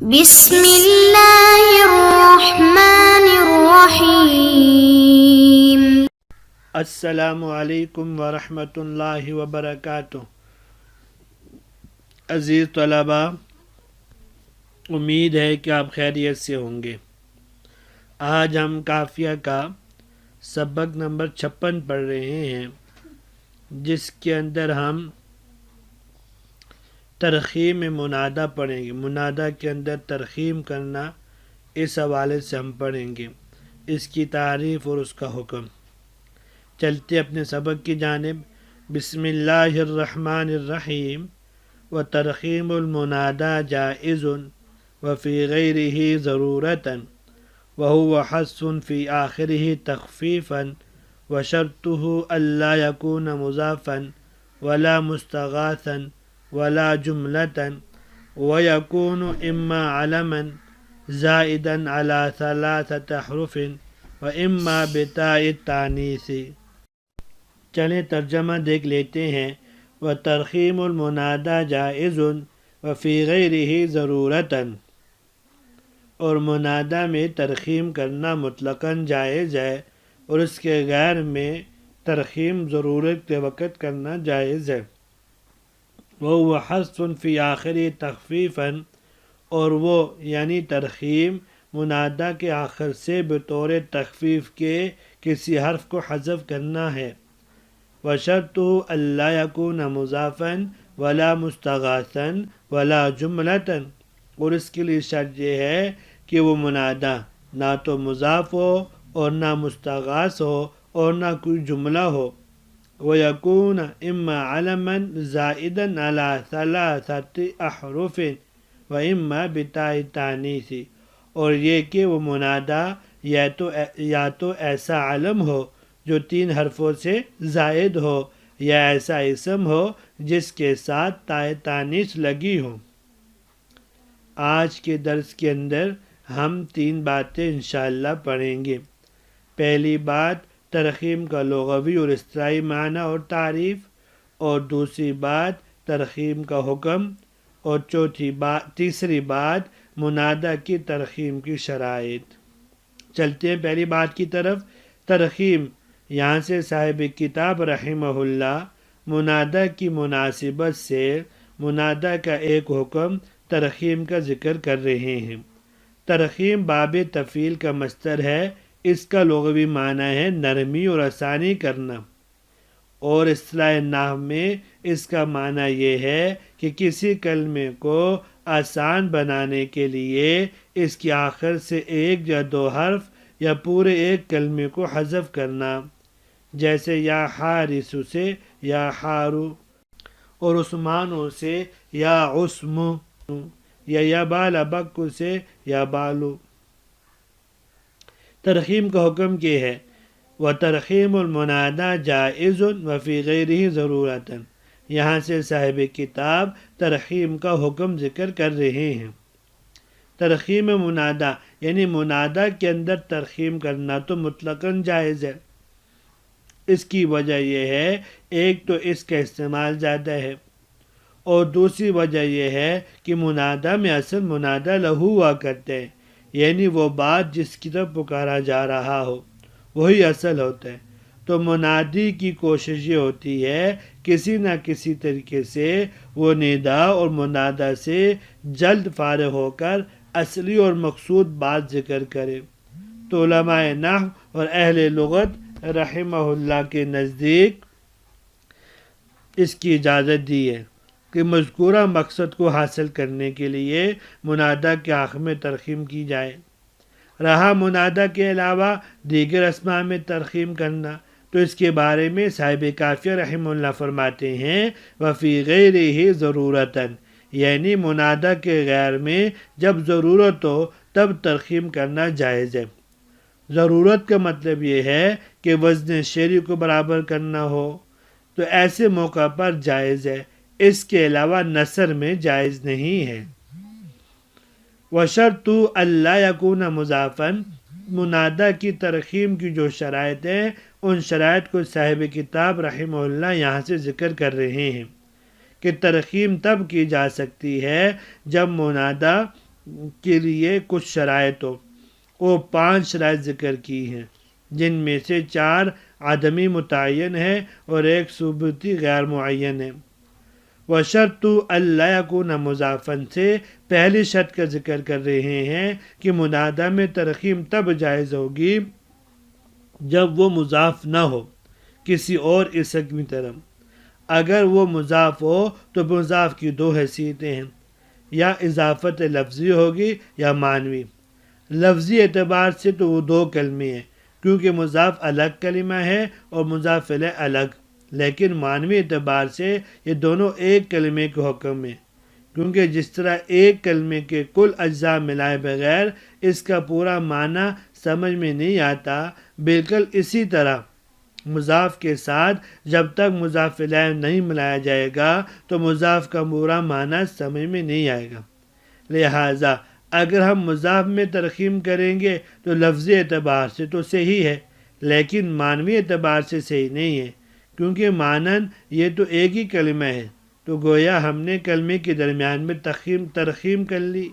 بسم اللہ الرحمن الرحیم۔ السلام علیکم ورحمۃ اللہ وبرکاتہ۔ عزیز طلباء، امید ہے کہ آپ خیریت سے ہوں گے۔ آج ہم قافیہ کا سبق نمبر 56 پڑھ رہے ہیں، جس کے اندر ہم ترخیم منادہ پڑھیں گے۔ منادہ کے اندر ترخیم کرنا، اس حوالے سے ہم پڑھیں گے، اس کی تعریف اور اس کا حکم۔ چلتے اپنے سبق کی جانب۔ بسم اللہ الرحمن الرحیم۔ وترخیم المنادى جائز وفي غيره ضرورة وهو حث في آخره تخفيفا وشرطه ألا يكون مضافا ولا مستغاثا ولا جملة ويكون إما علما زائدا على 3 أحرف وإما بتاء التانيث۔ چلیں ترجمہ دیکھ لیتے ہیں۔ وترخیم المنادى جائز وفي غيره ضرورة، اور منادہ میں ترخیم کرنا مطلقاً جائز ہے، اور اس کے غیر میں ترخیم ضرورت کے وقت کرنا جائز ہے۔ وهو حذف في آخره تخفیفاً، اور وہ یعنی ترخیم منادہ کے آخر سے بطور تخفیف کے کسی حرف کو حذف کرنا ہے۔ وشرطه ألا يكون مضافا ولا مستغاثا ولا جملة، اور اس کے لیے شرط یہ ہے کہ وہ منادہ نہ تو مضاف ہو اور نہ مستغاث ہو اور نہ کوئی جملہ ہو۔ ويكون إما علما زائدا على 3 أحرف وإما بتاء التانيث، اور یہ کہ وہ منادہ یا تو ایسا علم ہو جو 3 حرفوں سے زائد ہو، یا ایسا اسم ہو جس کے ساتھ تائے تانیث لگی ہو۔ آج کے درس کے اندر ہم 3 باتیں انشاءاللہ پڑھیں گے۔ پہلی بات ترخیم کا لغوی اور اصطلاحی معنی اور تعریف، اور دوسری بات ترخیم کا حکم، اور تیسری بات منادہ کی ترخیم کی شرائط۔ چلتے ہیں پہلی بات کی طرف۔ ترخیم، یہاں سے صاحب کتاب رحمہ اللہ منادہ کی مناسبت سے منادہ کا ایک حکم ترخیم کا ذکر کر رہے ہیں۔ ترخیم باب تفعیل کا مصدر ہے، اس کا لغوی معنی ہے نرمی اور آسانی کرنا، اور اصطلاح نحو میں اس کا معنی یہ ہے کہ کسی کلمے کو آسان بنانے کے لیے اس کے آخر سے 1 یا 2 حرف یا پورے ایک کلمے کو حذف کرنا، جیسے یا حارث سے یا حارو، اور عثمانوں سے یا عثم، یا بال بک سے یا بالو۔ ترخیم کا حکم کیا ہے؟ وترخیم المنادى جائز وفي غيره ضرورة، یہاں سے صاحب کتاب ترخیم کا حکم ذکر کر رہے ہیں۔ ترخیم منادہ یعنی منادہ کے اندر ترخیم کرنا تو مطلقاً جائز ہے۔ اس کی وجہ یہ ہے، ایک تو اس کا استعمال زیادہ ہے، اور دوسری وجہ یہ ہے کہ منادہ میں اصل منادہ لہو ہوا کرتے ہیں، یعنی وہ بات جس کی طرف پکارا جا رہا ہو وہی اصل ہوتا ہے۔ تو منادی کی کوشش یہ ہوتی ہے کسی نہ کسی طریقے سے وہ ندا اور منادہ سے جلد فارغ ہو کر اصلی اور مقصود بات ذکر کرے۔ تو علماء نحو اور اہل لغت رحمہ اللہ کے نزدیک اس کی اجازت دی ہے کہ مذکورہ مقصد کو حاصل کرنے کے لیے منادہ کے آخر میں ترخیم کی جائے۔ رہا منادہ کے علاوہ دیگر اسماء میں ترخیم کرنا، تو اس کے بارے میں صاحب قافیہ رحمہ اللہ فرماتے ہیں وفی غیرہ ضرورتاً، یعنی منادہ کے غیر میں جب ضرورت ہو تب ترخیم کرنا جائز ہے۔ ضرورت کا مطلب یہ ہے کہ وزن شعری کو برابر کرنا ہو، تو ایسے موقع پر جائز ہے، اس کے علاوہ نثر میں جائز نہیں ہے۔ وشرط الا یکون مضافا، منادہ کی ترخیم کی جو شرائط ہیں ان شرائط کو صاحب کتاب رحمہ اللہ یہاں سے ذکر کر رہے ہیں کہ ترخیم تب کی جا سکتی ہے جب منادہ کے لیے کچھ شرائط ہو، وہ 5 شرائط ذکر کی ہیں، جن میں سے 4 عدمی متعین ہے اور 1 ثبوتی غیر معین ہے۔ وشرط اللہ یکون مضافن سے پہلی شرط کا ذکر کر رہے ہیں کہ منادہ میں ترخیم تب جائز ہوگی جب وہ مضاف نہ ہو کسی اور اسم کی طرف۔ اگر وہ مضاف ہو تو مضاف کی 2 حیثیتیں ہیں، یا اضافت لفظی ہوگی یا معنوی۔ لفظی اعتبار سے تو وہ 2 کلمے ہیں، کیونکہ مضاف الگ کلمہ ہے اور مضاف الیہ الگ، لیکن معنوی اعتبار سے یہ دونوں ایک کلمے کے حکم میں، کیونکہ جس طرح ایک کلمے کے کل اجزاء ملائے بغیر اس کا پورا معنی سمجھ میں نہیں آتا، بالکل اسی طرح مضاف کے ساتھ جب تک مضاف الیہ نہیں ملایا جائے گا تو مضاف کا پورا معنی سمجھ میں نہیں آئے گا۔ لہٰذا اگر ہم مضاف میں ترخیم کریں گے تو لفظی اعتبار سے تو صحیح ہے، لیکن معنوی اعتبار سے صحیح نہیں ہے، کیونکہ معنن یہ تو ایک ہی کلمہ ہے، تو گویا ہم نے کلمے کے درمیان میں ترخیم کر لی،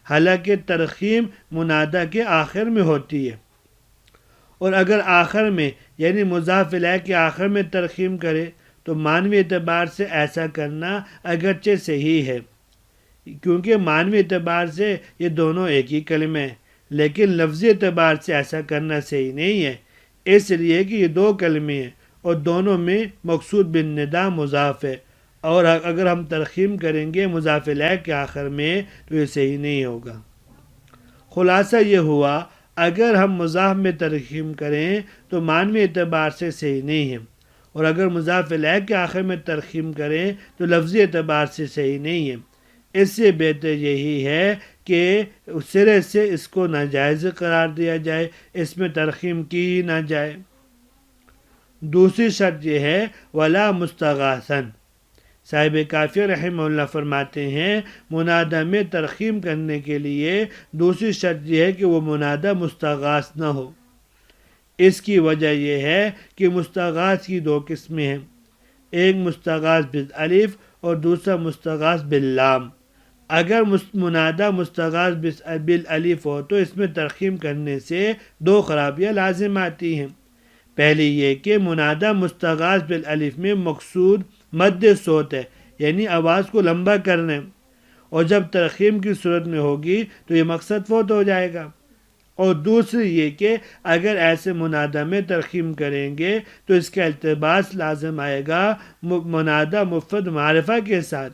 حالانکہ ترخیم منادہ کے آخر میں ہوتی ہے۔ اور اگر آخر میں یعنی مضاف الیہ کے آخر میں ترخیم کرے تو معنوی اعتبار سے ایسا کرنا اگرچہ صحیح ہے، کیونکہ معنوی اعتبار سے یہ دونوں ایک ہی کلمہ ہیں، لیکن لفظی اعتبار سے ایسا کرنا صحیح نہیں ہے، اس لیے کہ یہ 2 کلمے ہیں اور دونوں میں مقصود بالندا مضاف ہے، اور اگر ہم ترخیم کریں گے مضاف الیہ کے آخر میں تو یہ صحیح نہیں ہوگا۔ خلاصہ یہ ہوا، اگر ہم مضاف میں ترخیم کریں تو معنوی اعتبار سے صحیح نہیں ہے، اور اگر مضاف الیہ کے آخر میں ترخیم کریں تو لفظی اعتبار سے صحیح نہیں ہے۔ اس سے بہتر یہی ہے کہ سرے سے اس کو ناجائز قرار دیا جائے، اس میں ترخیم کی ہی نہ جائے۔ دوسری شرط یہ ہے ولا مستغاثن۔ صاحب کافیہ رحمہ اللہ فرماتے ہیں منادہ میں ترخیم کرنے کے لیے دوسری شرط یہ ہے کہ وہ منادہ مستغاث نہ ہو۔ اس کی وجہ یہ ہے کہ مستغاث کی 2 قسمیں ہیں، ایک مستغاث بالالف اور دوسرا مستغاث باللام۔ اگر منادہ مستغاث بالالف ہو تو اس میں ترخیم کرنے سے 2 خرابیاں لازم آتی ہیں۔ پہلی یہ کہ منادہ مستغاث بالالف میں مقصود مد صوت ہے، یعنی آواز کو لمبا کرنا، اور جب ترخیم کی صورت میں ہوگی تو یہ مقصد فوت ہو جائے گا۔ اور دوسری یہ کہ اگر ایسے منادہ میں ترخیم کریں گے تو اس کا التباس لازم آئے گا منادہ مفرد معرفہ کے ساتھ۔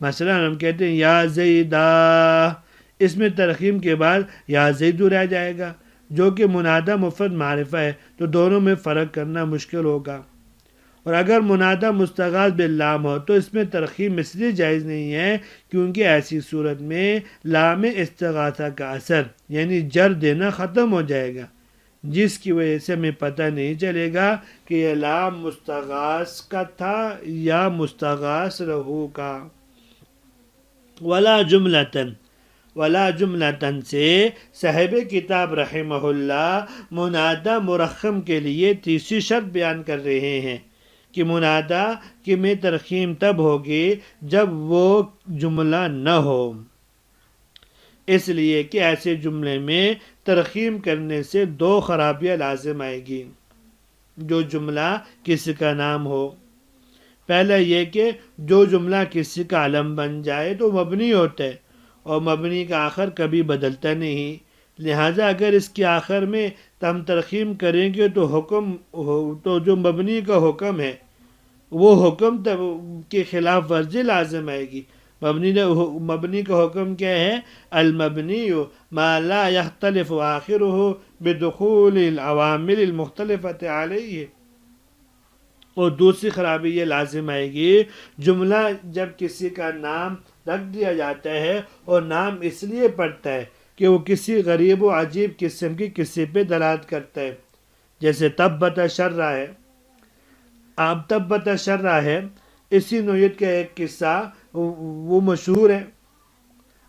مثلا ہم کہتے ہیں یا زیدہ، اس میں ترخیم کے بعد یا زیدو رہ جائے گا، جو کہ منادہ مفرد معرفہ ہے، تو دونوں میں فرق کرنا مشکل ہوگا۔ اور اگر منادہ مستغاث باللام ہو تو اس میں ترخیم اس لیے جائز نہیں ہے کیونکہ ایسی صورت میں لام استغاثہ کا اثر یعنی جر دینا ختم ہو جائے گا، جس کی وجہ سے ہمیں پتہ نہیں چلے گا کہ یہ لام مستغاث کا تھا یا مستغاث رہو کا۔ ولا جملتن سے صاحب کتاب رحمہ اللہ منادہ مرخم کے لیے تیسری شرط بیان کر رہے ہیں کہ منادہ کی میں ترخیم تب ہوگی جب وہ جملہ نہ ہو، اس لیے کہ ایسے جملے میں ترخیم کرنے سے 2 خرابیاں لازم آئے گی جو جملہ کسی کا نام ہو۔ پہلا یہ کہ جو جملہ کسی کا علم بن جائے تو مبنی ہوتا ہے، اور مبنی کا آخر کبھی بدلتا نہیں، لہٰذا اگر اس کے آخر میں ہم ترخیم کریں گے تو جو مبنی کا حکم ہے وہ حکم کے خلاف ورزی لازم آئے گی۔ مبنی کا حکم کیا ہے؟ المبنی ما لا يختلف آخرہ بدخول العوامل المختلفة علیہ۔ اور دوسری خرابی یہ لازم آئے گی جملہ جب کسی کا نام رکھ دیا جاتا ہے اور نام اس لیے پڑتا ہے کہ وہ کسی غریب و عجیب قسم کی کسی پہ دلالت کرتا ہے، جیسے تبت شرہ ہے۔ اب تبت شرہ ہے، اسی نوعیت کا ایک قصہ وہ مشہور ہے۔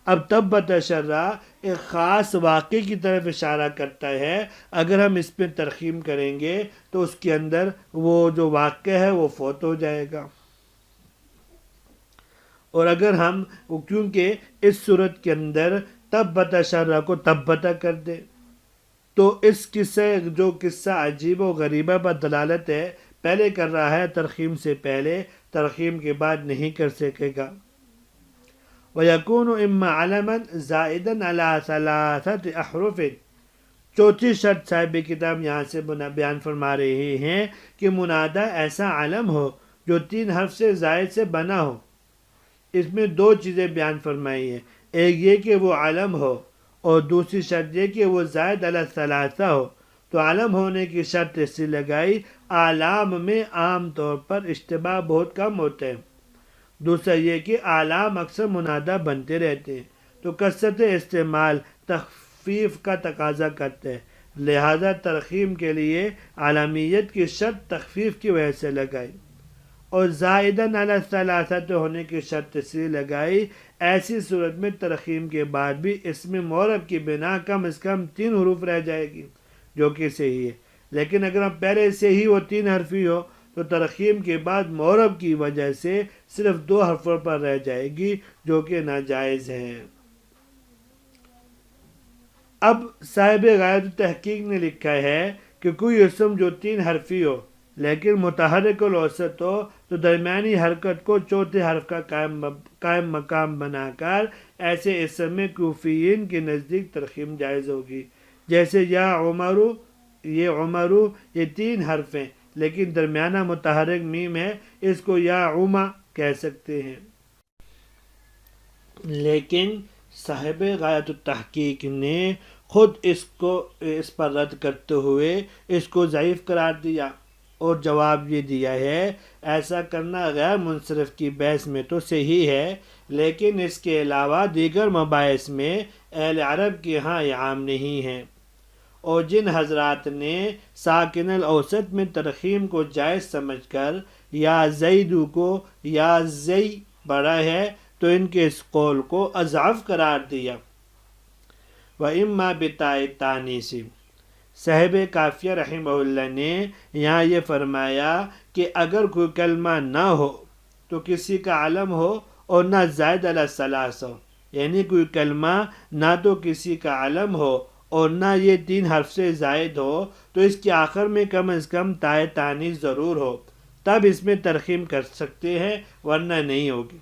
اب تبت شرہ ایک خاص واقعے کی طرف اشارہ کرتا ہے، اگر ہم اس پہ ترخیم کریں گے تو اس کے اندر وہ جو واقعہ ہے وہ فوت ہو جائے گا۔ اور اگر ہم کیونکہ اس صورت کے اندر تبت شرہ کو تبت کر دیں تو اس قصے جو قصہ عجیب و غریبہ پر دلالت ہے پہلے کر رہا ہے ترخیم سے پہلے، ترخیم کے بعد نہیں کر سکے گا۔ وَيَكُونُ إِمَّا عَلَمًا زَائِدًا عَلَى ثَلَاثَةِ أَحْرُفٍ۔ چوتھی شرط صاحب کتاب یہاں سے بیان فرما رہے ہیں کہ منادہ ایسا علم ہو جو 3 حرف سے زائد سے بنا ہو۔ اس میں 2 چیزیں بیان فرمائی ہیں، ایک یہ کہ وہ علم ہو اور دوسری شرط یہ کہ وہ زائد علی ثلاثہ ہو۔ تو علم ہونے کی شرط اس سے لگائی، اعلام میں عام طور پر اشتباہ بہت کم ہوتے ہیں۔ دوسرا یہ کہ اعلام اکثر منادہ بنتے رہتے ہیں تو کثرت استعمال تخفیف کا تقاضا کرتے ہیں، لہذا ترخیم کے لیے عالمیت کی شرط تخفیف کی وجہ سے لگائی، اور زائداً علی ثلاثہ ہونے کی شرط اس لیے لگائی ایسی صورت میں ترخیم کے بعد بھی اس میں معرب کی بنا کم از کم 3 حروف رہ جائے گی جو کہ صحیح ہے، لیکن اگر ہم پہلے سے ہی وہ 3 حرفی ہو تو ترخیم کے بعد معرب کی وجہ سے صرف 2 حرفوں پر رہ جائے گی جو کہ ناجائز ہے۔ اب صاحب غایت التحقیق نے لکھا ہے کہ کوئی اسم جو 3 حرفی ہو لیکن متحرک الاوسط ہو تو درمیانی حرکت کو چوتھے حرف کا قائم مقام بنا کر ایسے اسم میں کوفیین کے نزدیک ترخیم جائز ہوگی، جیسے یا عمرو، یہ عمرو یہ 3 حرف ہیں لیکن درمیانہ متحرک میم ہے، اس کو یا عما کہہ سکتے ہیں۔ لیکن صاحب غایت التحقیق نے خود اس پر رد کرتے ہوئے اس کو ضعیف قرار دیا اور جواب یہ دیا ہے ایسا کرنا غیر منصرف کی بحث میں تو صحیح ہے، لیکن اس کے علاوہ دیگر مباحث میں اہل عرب کے ہاں یہ عام نہیں ہے، اور جن حضرات نے ساکن الاوسط میں ترخیم کو جائز سمجھ کر یا زیدو کو یا زی پڑھا ہے تو ان کے اس قول کو اضعف قرار دیا۔ وَإِمَّا بِتَاءِ التَّانِیثِ، صاحب کافیہ رحمہ اللہ نے یہاں یہ فرمایا کہ اگر کوئی کلمہ نہ ہو تو کسی کا علم ہو اور نہ زائد علی ثلاث ہو، یعنی کوئی کلمہ نہ تو کسی کا علم ہو اور نہ یہ 3 حرف سے زائد ہو تو اس کے آخر میں کم از کم تائے تانیث ضرور ہو، تب اس میں ترخیم کر سکتے ہیں ورنہ نہیں ہوگی،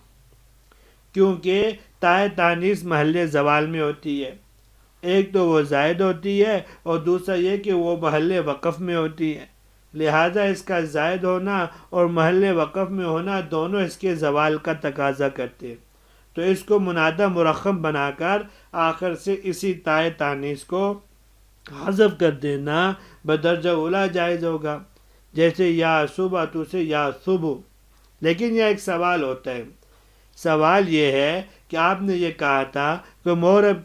کیونکہ تائے تانیث محل زوال میں ہوتی ہے، ایک تو وہ زائد ہوتی ہے اور دوسرا یہ کہ وہ محل وقف میں ہوتی ہے، لہذا اس کا زائد ہونا اور محل وقف میں ہونا دونوں اس کے زوال کا تقاضا کرتے ہیں، تو اس کو منادہ مرخم بنا کر آخر سے اسی تائے تانیث کو حذف کر دینا بدرجہ اولا جائز ہوگا، جیسے یا صبح تو سے یا صبح۔ لیکن یہ ایک سوال ہوتا ہے، سوال یہ ہے کہ آپ نے یہ کہا تھا کہ معرب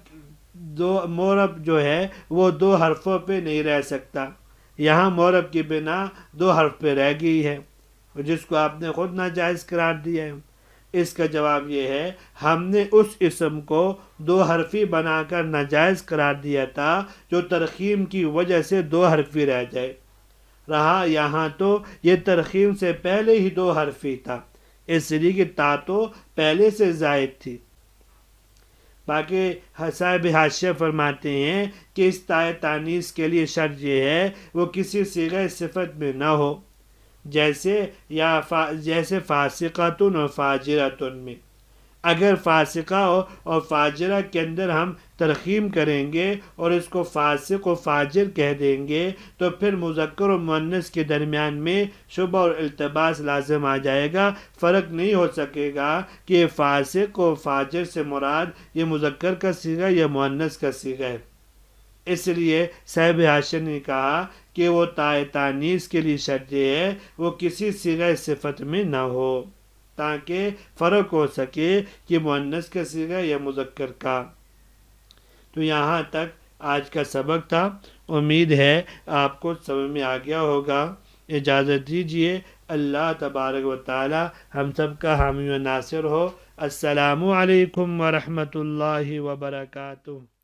جو ہے وہ 2 حرفوں پہ نہیں رہ سکتا، یہاں معرب کی بنا 2 حرف پہ رہ گئی ہے جس کو آپ نے خود ناجائز قرار دیا ہے۔ اس کا جواب یہ ہے ہم نے اس اسم کو 2 حرفی بنا کر ناجائز قرار دیا تھا جو ترخیم کی وجہ سے 2 حرفی رہ جائے رہا، یہاں تو یہ ترخیم سے پہلے ہی 2 حرفی تھا، اس لیے کہ تا تو پہلے سے زائد تھی۔ باقی صاحب حاشیہ فرماتے ہیں کہ اس تائے تانیث کے لیے شرط یہ ہے وہ کسی صیغہ صفت میں نہ ہو، جیسے فاسقۃ و فاجرۃ میں۔ اگر فاسقہ اور فاجرہ کے اندر ہم ترخیم کریں گے اور اس کو فاسق و فاجر کہہ دیں گے تو پھر مذکر و مؤنث کے درمیان میں شبہ اور التباس لازم آ جائے گا، فرق نہیں ہو سکے گا کہ یہ فاسق و فاجر سے مراد یہ مذکر کا صیغہ یا مؤنث کا صیغہ ہے۔ اس لیے صاحب حاشیہ نے کہا کہ وہ تائے تانیث کے لیے شرط ہے وہ کسی صیغہ صفت میں نہ ہو تاکہ فرق ہو سکے کہ مؤنث کا صیغہ یا مذکر کا۔ تو یہاں تک آج کا سبق تھا، امید ہے آپ کو سمجھ میں آ گیا ہوگا۔ اجازت دیجیے، اللہ تبارک و تعالی ہم سب کا حامی و ناصر ہو۔ السلام علیکم ورحمۃ اللہ وبرکاتہ۔